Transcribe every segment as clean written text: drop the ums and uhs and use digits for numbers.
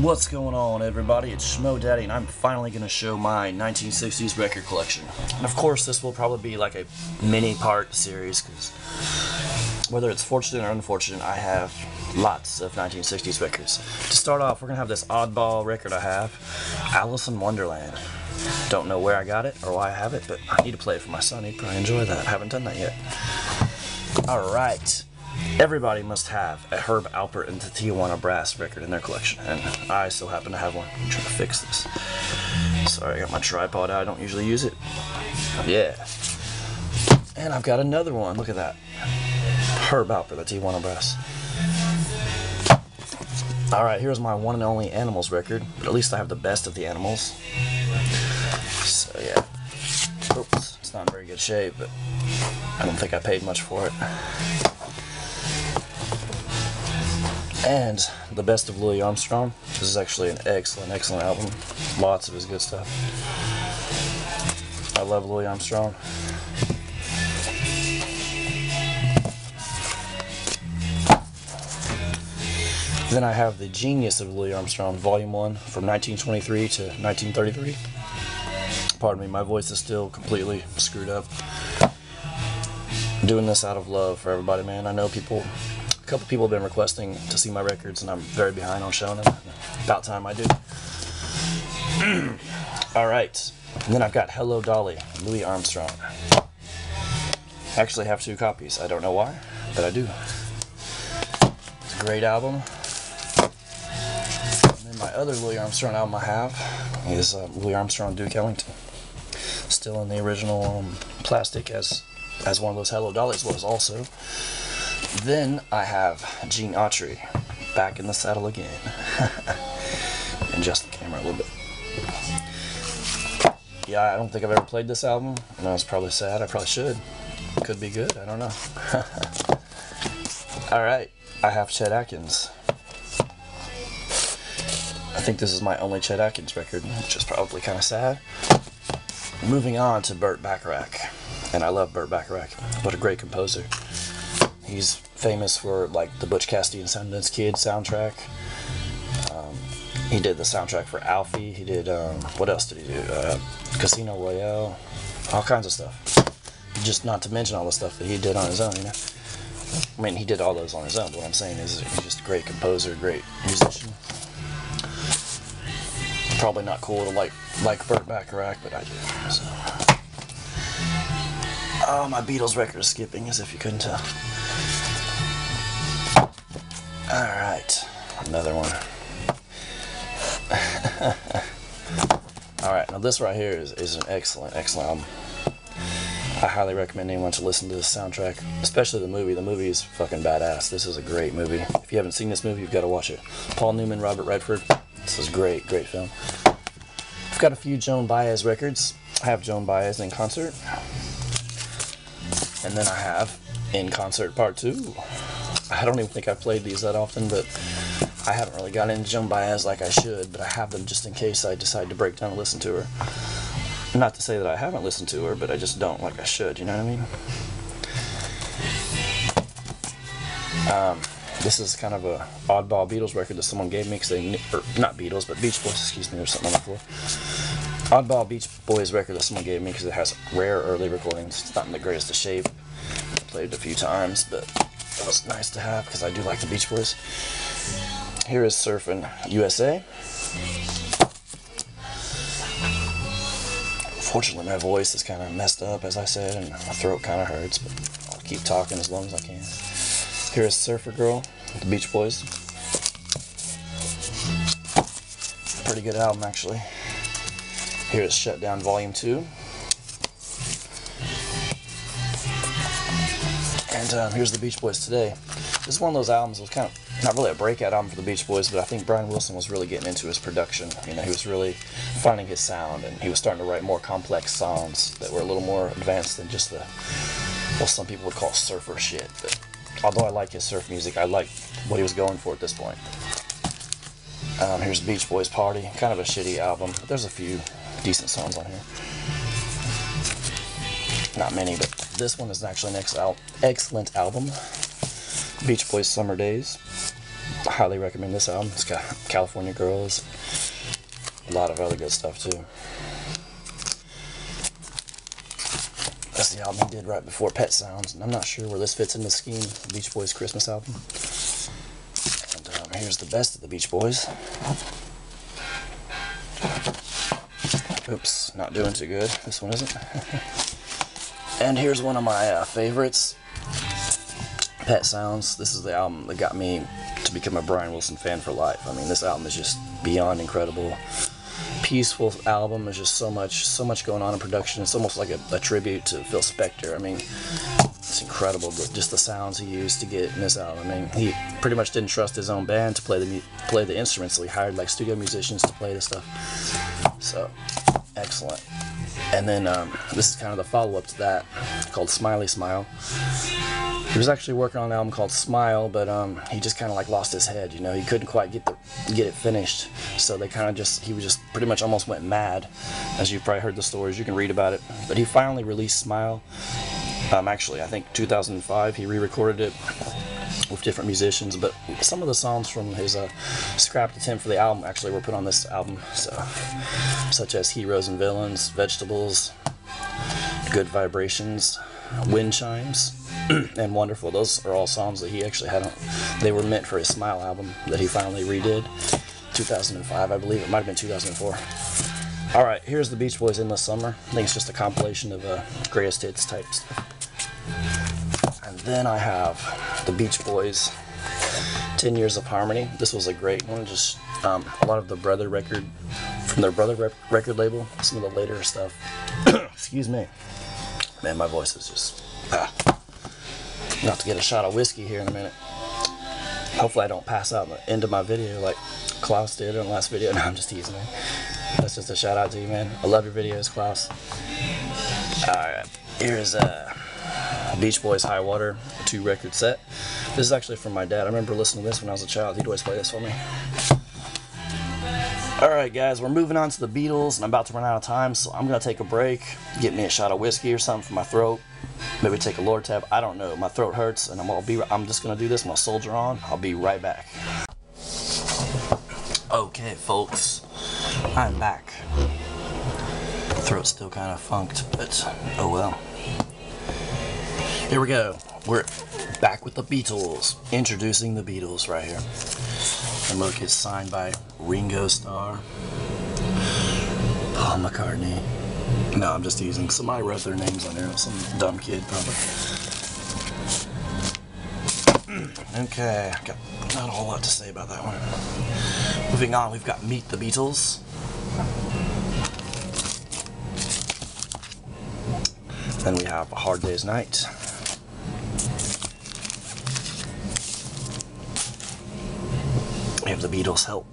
What's going on, everybody? It's Schmo Daddy, and I'm finally going to show my 1960s record collection. And of course, this will probably be like a mini-part series, because whether it's fortunate or unfortunate, I have lots of 1960s records. To start off, we're going to have this oddball record I have, Alice in Wonderland. Don't know where I got it or why I have it, but I need to play it for my son. He'd probably enjoy that. I haven't done that yet. Alright. Everybody must have a Herb Alpert and the Tijuana Brass record in their collection, and I still happen to have one. I'm trying to fix this. Sorry, I got my tripod out. I don't usually use it. Yeah. And I've got another one. Look at that. Herb Alpert, the Tijuana Brass. Alright, here's my one and only Animals record, but at least I have the best of the Animals. So, yeah. Oops, it's not in very good shape, but I don't think I paid much for it. And the best of Louis Armstrong. This is actually an excellent album. Lots of his good stuff. I love Louis Armstrong. Then I have The Genius of Louis Armstrong, Volume 1, from 1923 to 1933. Pardon me, my voice is still completely screwed up. I'm doing this out of love for everybody, man. I know a couple people have been requesting to see my records, and I'm very behind on showing them. About time I do. Alright, and then I've got Hello Dolly, Louis Armstrong. I actually have 2 copies. I don't know why, but I do. It's a great album. And then my other Louis Armstrong album I have is Louis Armstrong Duke Ellington. Still in the original plastic as one of those Hello Dollys was also. Then I have Gene Autry, back in the saddle again. Adjust the camera a little bit. Yeah, I don't think I've ever played this album. I know it's probably sad. I probably should. Could be good. I don't know. Alright, I have Chet Atkins. I think this is my only Chet Atkins record, which is probably kind of sad. Moving on to Burt Bacharach. And I love Burt Bacharach. What a great composer. He's famous for like the Butch Cassidy and Sundance Kid soundtrack. He did the soundtrack for Alfie. He did, what else did he do? Casino Royale. All kinds of stuff. Just not to mention all the stuff that he did on his own, you know? I mean, he did all those on his own, but what I'm saying is he's just a great composer, great musician. Probably not cool to like Burt Bacharach, but I do. So. Oh, my Beatles record is skipping, as if you couldn't tell. Alright, another one. Alright, now this right here is an excellent album. I highly recommend anyone to listen to this soundtrack, especially the movie. The movie is fucking badass. This is a great movie. If you haven't seen this movie, you've got to watch it. Paul Newman, Robert Redford. This is great film. I've got a few Joan Baez records. I have Joan Baez in concert. And then I have In Concert Part 2. I don't even think I've played these that often, but I haven't really gotten into Joan Baez like I should, but I have them just in case I decide to break down and listen to her. Not to say that I haven't listened to her, but I just don't like I should, you know what I mean? This is kind of a oddball Beatles record that someone gave me, because they, or not Beatles, but Beach Boys, excuse me, there's something on the floor. Oddball Beach Boys record that someone gave me because it has rare early recordings. It's not in the greatest of shape. I played it a few times, but it was nice to have because I do like the Beach Boys. Here is Surfin' USA. Fortunately, my voice is kind of messed up, as I said, and my throat kind of hurts, but I'll keep talking as long as I can. Here is Surfer Girl, the Beach Boys. Pretty good album, actually. Here is Shut Down Volume 2. And here's the Beach Boys Today. This is one of those albums that was kind of, not really a breakout album for the Beach Boys, but I think Brian Wilson was really getting into his production. You know, he was really finding his sound, and he was starting to write more complex songs that were a little more advanced than just the, well, some people would call surfer shit. But although I like his surf music, I like what he was going for at this point. Here's Beach Boys Party. Kind of a shitty album, but there's a few decent songs on here. Not many, but this one is actually an excellent album. Beach Boys Summer Days. I highly recommend this album. It's got California Girls, a lot of other good stuff too. That's the album he did right before Pet Sounds, and I'm not sure where this fits in the scheme. The Beach Boys Christmas album. And here's the best of the Beach Boys. Oops, not doing too good. This one isn't. And here's one of my favorites, Pet Sounds. This is the album that got me to become a Brian Wilson fan for life. I mean, this album is just beyond incredible. Peaceful album. There's just so much going on in production. It's almost like a tribute to Phil Spector. I mean, it's incredible, just the sounds he used to get in this album. I mean, he pretty much didn't trust his own band to play the instruments, so he hired like studio musicians to play the stuff. So excellent. And then this is kind of the follow-up to that, called Smiley Smile. He was actually working on an album called Smile, but he just kind of like lost his head, you know. He couldn't quite get it finished, so they kind of he was just pretty much almost went mad. As you've probably heard the stories, you can read about it. But he finally released Smile. Actually, I think 2005. He re-recorded it with different musicians, but some of the songs from his scrapped attempt for the album actually were put on this album. So, such as Heroes and Villains, Vegetables, Good Vibrations, Wind Chimes, and Wonderful. Those are all songs that he actually had on. They were meant for his Smile album that he finally redid 2005, I believe. It might have been 2004. Alright, here's the Beach Boys Endless Summer. I think it's just a compilation of greatest hits type stuff. And then I have the Beach Boys 10 Years of Harmony. This was a great one. Just a lot of the Brother record, from their Brother record label, some of the later stuff. Excuse me. Man, my voice is just... I'm about to get a shot of whiskey here in a minute. Hopefully I don't pass out in the end of my video like Klaus did in the last video. No, I'm just teasing, man. That's just a shout out to you, man. I love your videos, Klaus. Alright, here's Beach Boys High Water 2 record set. This is actually from my dad. I remember listening to this when I was a child. He'd always play this for me. Alright guys, we're moving on to the Beatles, and I'm about to run out of time, so I'm going to take a break, get me a shot of whiskey or something for my throat, maybe take a Lortab, I don't know. My throat hurts, and I'm just going to do this. I'm going to soldier on. I'll be right back. Okay folks, I'm back. Throat's still kind of funked, but oh well. Here we go. We're back with the Beatles. Introducing the Beatles right here. And look, it's signed by Ringo Starr, Paul McCartney. No, I'm just teasing. Somebody wrote their names on there. Some dumb kid, probably. Okay, I've got not a whole lot to say about that one. Moving on, we've got Meet the Beatles. Then we have A Hard Day's Night. We have the Beatles' Help.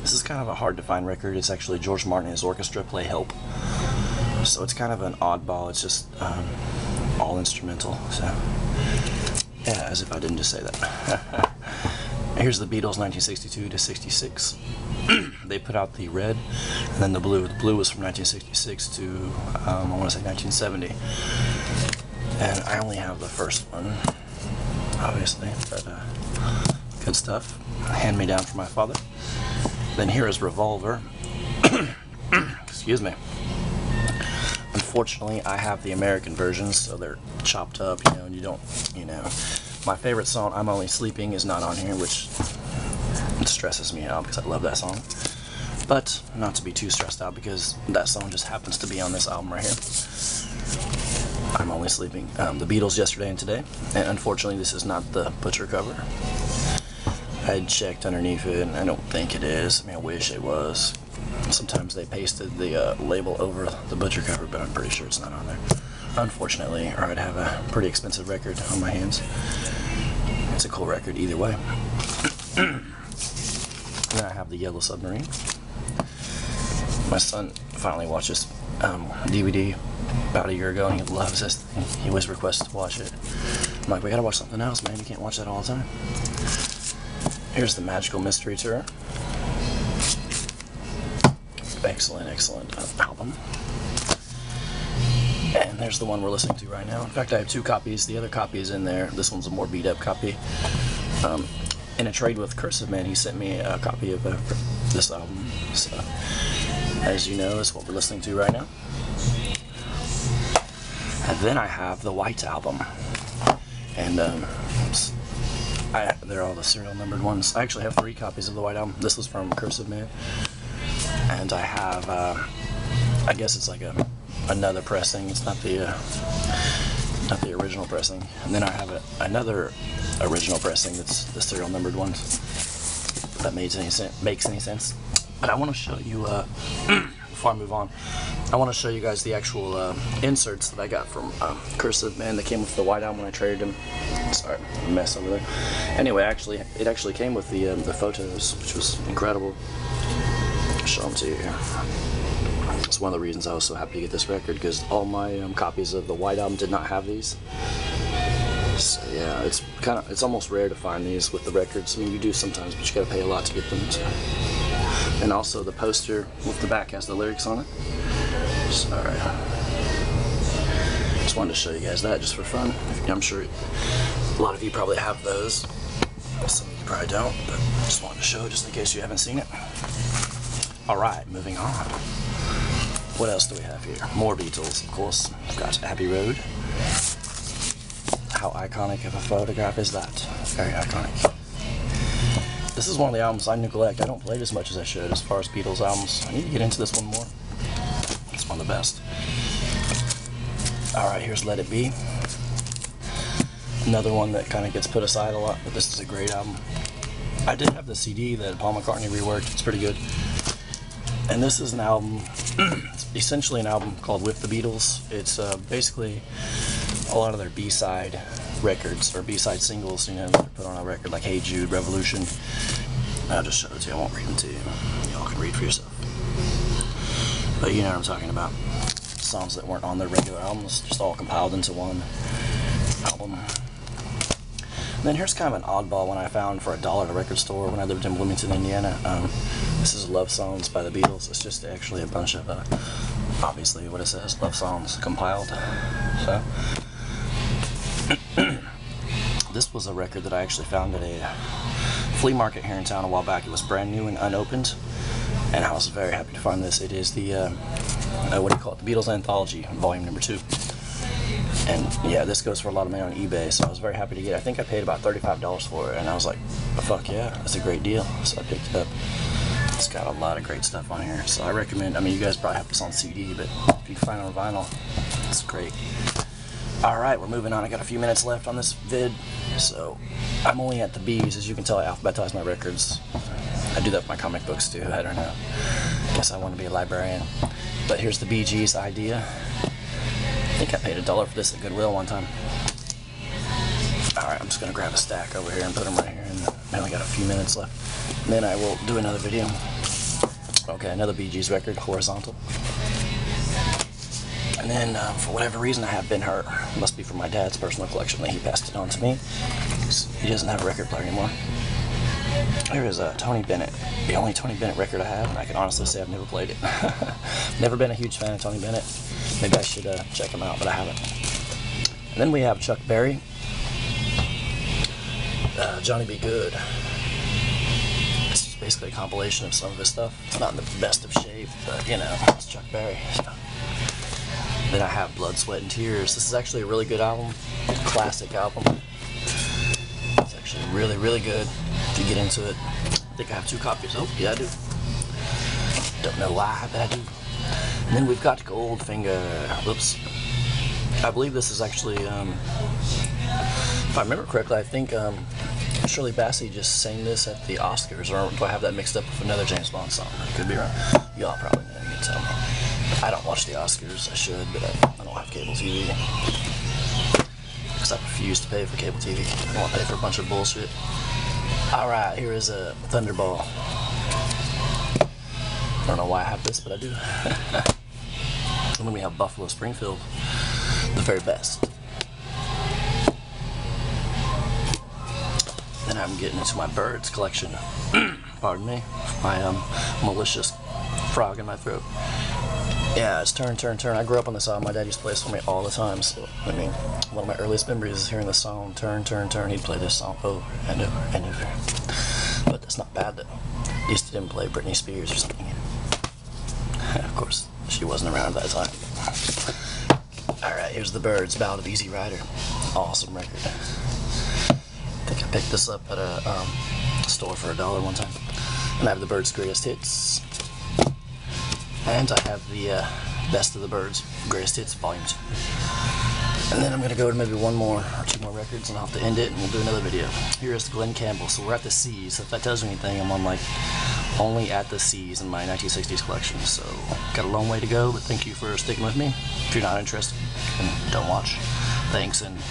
This is kind of a hard to find record. It's actually George Martin and his orchestra play Help. So it's kind of an oddball. It's just all instrumental. So yeah, as if I didn't just say that. Here's the Beatles 1962 to 66. They put out the red and then the blue. The blue was from 1966 to I want to say 1970. And I only have the first one, obviously, but good stuff. Hand me down from my father. Then here is Revolver. Excuse me. Unfortunately, I have the American versions, so they're chopped up, you know, and you don't, you know. My favorite song, I'm Only Sleeping, is not on here, which stresses me out because I love that song. But not to be too stressed out because that song just happens to be on this album right here. I'm Only Sleeping. The Beatles Yesterday and Today. And unfortunately, this is not the Butcher cover. I checked underneath it, and I don't think it is. I mean, I wish it was. Sometimes they pasted the label over the Butcher cover, but I'm pretty sure it's not on there. Unfortunately, or I'd have a pretty expensive record on my hands. It's a cool record either way. Then I have the Yellow Submarine. My son finally watched this DVD about a year ago, and he loves this thing. He always requests to watch it. I'm like, we gotta watch something else, man. You can't watch that all the time. Here's the Magical Mystery Tour. Excellent, excellent album. And there's the one we're listening to right now. In fact, I have 2 copies. The other copy is in there. This one's a more beat up copy. In a trade with Cursive Man, he sent me a copy of this album. So, as you know, is what we're listening to right now. And then I have the White Album. And they're all the serial numbered ones. I actually have 3 copies of the White Album. This was from Cursive Man. And I have, I guess it's like another pressing. It's not the original pressing. And then I have another original pressing that's the serial numbered ones. If that makes any sense. But I want to show you, before I move on, I want to show you guys the actual inserts that I got from Cursive Man. They came with the White Album when I traded them. Sorry, a mess over there. Anyway, it actually came with the photos, which was incredible. I'll show them to you here. It's one of the reasons I was so happy to get this record, because all my copies of the White Album did not have these. So yeah, it's almost rare to find these with the records. I mean, you do sometimes, but you gotta pay a lot to get them. So. And also the poster with the back has the lyrics on it. So, alright. Just wanted to show you guys that just for fun. I'm sure a lot of you probably have those. Some of you probably don't, but just wanted to show just in case you haven't seen it. Alright, moving on. What else do we have here? More Beatles, of course. We've got Abbey Road. How iconic of a photograph is that? Very iconic. This is one of the albums I neglect. I don't play it as much as I should as far as Beatles albums. I need to get into this one more. It's one of the best. Alright, here's Let It Be. Another one that kind of gets put aside a lot, but this is a great album. I did have the CD that Paul McCartney reworked. It's pretty good. And this is an album, it's essentially an album called With the Beatles. It's basically a lot of their B-side records, or B-side singles, you know, that are put on a record, like Hey Jude, Revolution. I'll just show it to you, I won't read them to you. Y'all can read for yourself. But you know what I'm talking about. Songs that weren't on their regular albums, just all compiled into one album. And then here's kind of an oddball one I found for $1 at a record store when I lived in Bloomington, Indiana. This is Love Songs by the Beatles. It's just actually a bunch of, obviously what it says, love songs compiled. So, this was a record that I actually found at a flea market here in town a while back. It was brand new and unopened, and I was very happy to find this. It is the, what do you call it, the Beatles Anthology, volume number 2. And yeah, this goes for a lot of money on eBay, so I was very happy to get it. I think I paid about $35 for it, and I was like, oh, fuck yeah, that's a great deal. So I picked it up. It's got a lot of great stuff on here, so I recommend. I mean, you guys probably have this on CD, but if you can find it on vinyl, it's great. Alright, we're moving on. I got a few minutes left on this vid, so I'm only at the B's. As you can tell, I alphabetize my records. I do that with my comic books too, I don't know. Guess I want to be a librarian. But here's the Bee Gees' Idea. I think I paid $1 for this at Goodwill one time. Alright, I'm just going to grab a stack over here and put them right here, and I only got a few minutes left. And then I will do another video. Okay, another Bee Gees record, Horizontal. And then, for whatever reason, I have Been Hurt. It must be from my dad's personal collection that he passed it on to me. He doesn't have a record player anymore. Here is Tony Bennett, the only Tony Bennett record I have, and I can honestly say I've never played it. Never been a huge fan of Tony Bennett. Maybe I should check him out, but I haven't. And then we have Chuck Berry, Johnny B. Good. This is basically a compilation of some of his stuff. It's not in the best of shape, but you know, it's Chuck Berry. So. Then I have Blood, Sweat, and Tears. This is actually a really good album, classic album. It's actually really, really good if you get into it. I think I have 2 copies. Oh, yeah, I do. Don't know why, but I do. And then we've got Goldfinger. Whoops. I believe this is actually, if I remember correctly, I think Shirley Bassey just sang this at the Oscars, or do I have that mixed up with another James Bond song? I could be wrong. Y'all probably know, you can tell me. I don't watch the Oscars, I should, but I don't have cable TV. Because I refuse to pay for cable TV. I don't want to pay for a bunch of bullshit. Alright, here is a Thunderball. I don't know why I have this, but I do. And then we have Buffalo Springfield, the very best. Then I'm getting into my birds collection. Pardon me, my malicious frog in my throat. Yeah, it's Turn, Turn, Turn. I grew up on this song. My dad used to play this for me all the time. So, I mean, one of my earliest memories is hearing the song Turn, Turn, Turn. He'd play this song over and over and over. But that's not bad, though. At least he didn't play Britney Spears or something. Of course, she wasn't around at that time. Alright, here's The Byrds, Ballad of Easy Rider. Awesome record. I think I picked this up at a store for $1 one time. And I have The Byrds' Greatest Hits. And I have the Best of the Byrds Greatest Hits Volume 2. And then I'm going to go to maybe one more or two more records and I'll have to end it and we'll do another video. Here is Glen Campbell. So we're at the C's. So if that tells you anything, I'm on like only at the C's in my 1960s collection. So got a long way to go, but thank you for sticking with me. If you're not interested, then don't watch. Thanks and